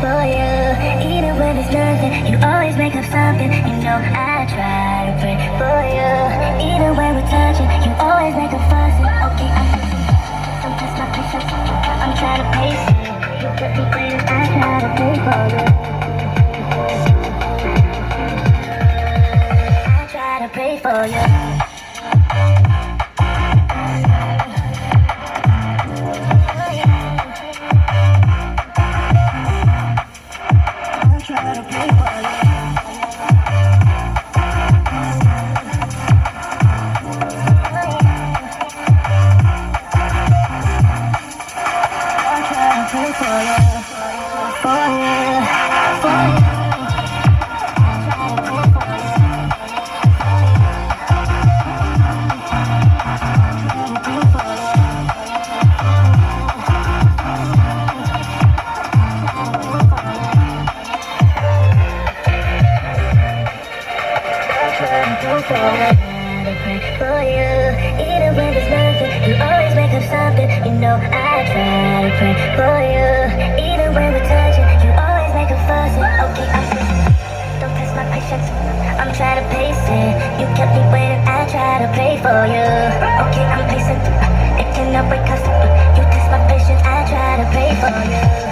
for you. Even when there's nothing, you always make up something. You know I try to pray for you. Even when we're touching, you always make a fuss. Okay, don't test my patience. I'm trying to pace it. You kept me waiting, I try to pray for you. I try to pray for you. For you, even when there's nothing, you always make up something. You know I try to pray for you. Even when we're touching, you always make a fuss. Okay, don't test my patience. I'm trying to pace it. You kept me waiting, I try to pray for you. Okay, I'm pacing. It cannot wait 'cause you test my patience. I try to pray for you.